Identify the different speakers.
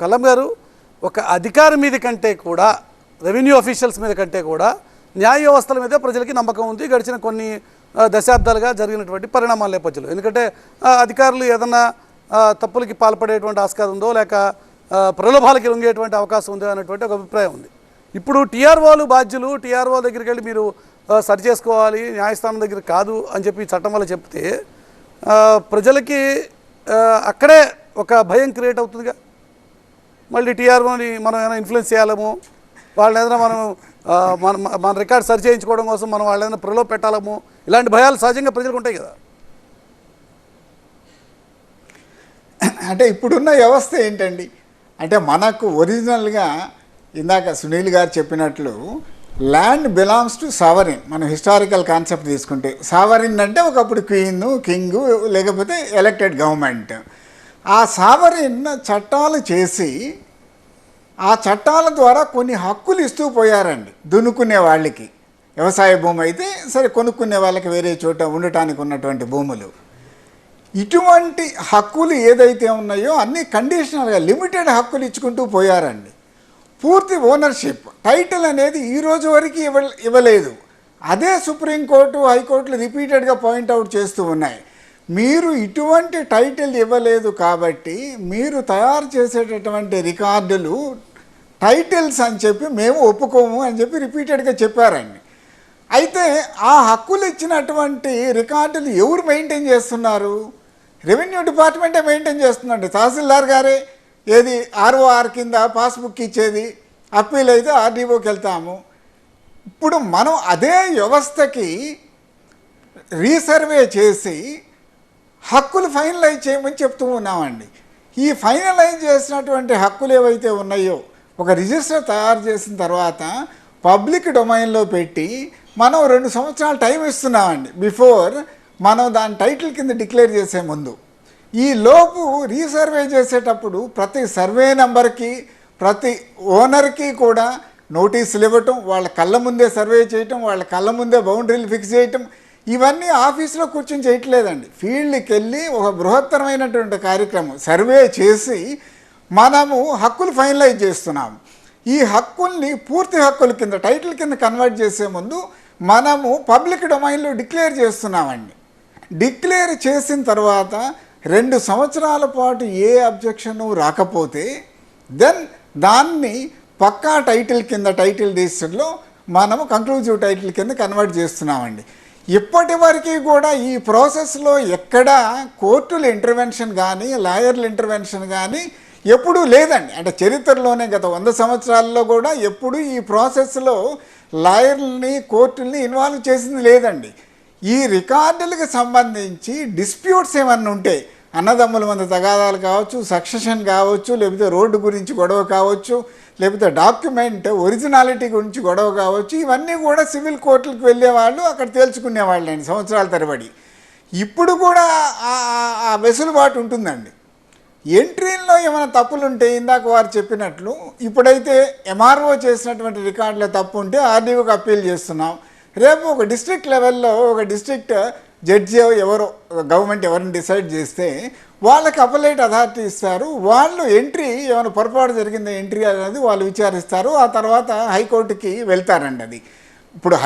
Speaker 1: కల్లం గారు ఒక అధికారి మీద కంటే కూడా రెవెన్యూ ఆఫీషియల్స్ మీద కంటే కూడా న్యాయ వ్యవస్థల మీద ప్రజలకి నమ్మకం ఉంది గడిచిన కొన్ని దశాబ్దాలుగా జరిగినటువంటి పరిణామాల నేపథ్యంలో. ఎందుకంటే అధికారులు ఏదన్నా తప్పులకి పాల్పడేటువంటి ఆస్కారం ఉందో లేక ప్రలోభాలకి లొంగేటువంటి అవకాశం ఉందో అనేటువంటి ఒక అభిప్రాయం ఉంది. ఇప్పుడు టీఆర్ఓలు బాధ్యులు టీఆర్ఓ దగ్గరికి వెళ్ళి మీరు సరి చేసుకోవాలి, న్యాయస్థానం దగ్గర కాదు అని చెప్పి చట్టం వల్ల చెప్తే ప్రజలకి అక్కడే ఒక భయం క్రియేట్ అవుతుందిగా. మళ్ళీ టీఆర్ఓని మనం ఏమైనా ఇన్ఫ్లుయెన్స్ చేయాలము, వాళ్ళని ఏదైనా మనం మన రికార్డ్ సరి చేయించుకోవడం కోసం మనం వాళ్ళని ఏదైనా ప్రలోభ పెట్టాలము, ఇలాంటి భయాలు సహజంగా ప్రజలకు ఉంటాయి కదా.
Speaker 2: అంటే ఇప్పుడున్న వ్యవస్థ ఏంటండి అంటే మనకు ఒరిజినల్గా ఇందాక సునీల్ గారు చెప్పినట్లు ల్యాండ్ బిలాంగ్స్ టు సావరిన్. మనం హిస్టారికల్ కాన్సెప్ట్ తీసుకుంటే సావరిన్ అంటే ఒకప్పుడు క్వీన్, కింగ్ లేకపోతే ఎలక్టెడ్ గవర్నమెంట్. ఆ సావరిన్ చట్టాలు చేసి ఆ చట్టాల ద్వారా కొన్ని హక్కులు ఇస్తూ పోయారండి దున్నుకునే వాళ్ళకి. వ్యవసాయ భూమి అయితే సరే, కొనుక్కునే వాళ్ళకి వేరే చోట ఉండటానికి ఉన్నటువంటి భూములు. ఇటువంటి హక్కులు ఏదైతే ఉన్నాయో అన్నీ కండిషనల్గా లిమిటెడ్ హక్కులు ఇచ్చుకుంటూ పోయారండి. పూర్తి ఓనర్షిప్ టైటిల్ అనేది ఈ రోజు వరకు ఇవ్వలేదు. అదే సుప్రీంకోర్టు, హైకోర్టులు రిపీటెడ్గా పాయింట్అవుట్ చేస్తూ ఉన్నాయి. మీరు ఇటువంటి టైటిల్ ఇవ్వలేదు కాబట్టి మీరు తయారు చేసేటటువంటి రికార్డులు టైటిల్స్ అని చెప్పి మేము ఒప్పుకోము అని చెప్పి రిపీటెడ్గా చెప్పారండి. అయితే ఆ హక్కులు ఇచ్చినటువంటి రికార్డులు ఎవరు మెయింటైన్ చేస్తున్నారు? రెవెన్యూ డిపార్ట్మెంటే మెయింటైన్ చేస్తుందండి. తహసీల్దార్ గారే ఏది ఆర్ఓఆర్ కింద పాస్బుక్ ఇచ్చేది, అప్పీల్ అయితే ఆర్డీఓకి వెళ్తాము. ఇప్పుడు మనం అదే వ్యవస్థకి రీసర్వే చేసి హక్కులు ఫైనలైజ్ చేయమని చెప్తూ ఉన్నామండి. ఈ ఫైనలైజ్ చేసినటువంటి హక్కులు ఏవైతే ఉన్నాయో ఒక రిజిస్టర్ తయారు చేసిన తర్వాత పబ్లిక్ డొమైన్లో పెట్టి మనం 2 సంవత్సరాలు టైం ఇస్తున్నామండి బిఫోర్ మనం దాని టైటిల్ కింద డిక్లేర్ చేసే ముందు. ఈ లోపు రీసర్వే చేసేటప్పుడు ప్రతి సర్వే నెంబర్కి ప్రతి ఓనర్కి కూడా నోటీసులు ఇవ్వటం, వాళ్ళ కళ్ళ ముందే సర్వే చేయటం, వాళ్ళ కళ్ళ ముందే బౌండరీలు ఫిక్స్ చేయటం, ఇవన్నీ ఆఫీస్లో కూర్చొని చేయట్లేదండి. ఫీల్డ్కి వెళ్ళి ఒక బృహత్తరమైనటువంటి కార్యక్రమం సర్వే చేసి మనము హక్కులు ఫైనలైజ్ చేస్తున్నాము. ఈ హక్కుల్ని పూర్తి హక్కుల కింద టైటిల్ కింద కన్వర్ట్ చేసే ముందు మనము పబ్లిక్ డొమైన్లో డిక్లేర్ చేస్తున్నామండి. డిక్లేర్ చేసిన తర్వాత 2 సంవత్సరాల పాటు ఏ అబ్జెక్షను రాకపోతే దెన్ దాన్ని పక్కా టైటిల్ కింద టైటిల్ రిజిస్టర్లో మనము కంక్లూజివ్ టైటిల్ కింద కన్వర్ట్ చేస్తున్నామండి. ఇప్పటి వరకు కూడా ఈ ప్రాసెస్లో ఎక్కడా కోర్టుల ఇంటర్వెన్షన్ కానీ లాయర్ల ఇంటర్వెన్షన్ కానీ ఎప్పుడూ లేదండి. అంటే చరిత్రలోనే గత 100 సంవత్సరాల్లో కూడా ఎప్పుడు ఈ ప్రాసెస్లో లాయర్లని కోర్టుల్ని ఇన్వాల్వ్ చేసింది లేదండి. ఈ రికార్డులకు సంబంధించి డిస్ప్యూట్స్ ఏమన్నా ఉంటే అన్నదమ్ముల మధ్య తగాదాలు కావచ్చు, సక్సెషన్ కావచ్చు, లేకపోతే రోడ్డు గురించి గొడవ కావచ్చు, లేకపోతే డాక్యుమెంట్ ఒరిజినాలిటీ గురించి గొడవ కావచ్చు, ఇవన్నీ కూడా సివిల్ కోర్టులకు వెళ్ళేవాళ్ళు అక్కడ తేల్చుకునేవాళ్ళు అండి సంవత్సరాల తరబడి. ఇప్పుడు కూడా ఆ వెసులుబాటు ఉంటుందండి. ఎంట్రీల్లో ఏమైనా తప్పులు ఉంటే ఇందాక వారు చెప్పినట్లు ఇప్పుడైతే ఎంఆర్ఓ చేసినటువంటి రికార్డులో తప్పు ఉంటే ఆర్డీఓకి అప్పీల్ చేస్తున్నాం. రేపు ఒక డిస్ట్రిక్ట్ లెవెల్లో ఒక డిస్ట్రిక్ట్ జడ్జి ఎవరో గవర్నమెంట్ ఎవరిని డిసైడ్ చేస్తే వాళ్ళకి అపలేట్ అథారిటీ ఇస్తారు. వాళ్ళు ఎంట్రీ ఏమైనా పొరపాటు జరిగిందో ఎంట్రీ అనేది వాళ్ళు విచారిస్తారు. ఆ తర్వాత హైకోర్టుకి వెళ్తారండి. అది ఇప్పుడు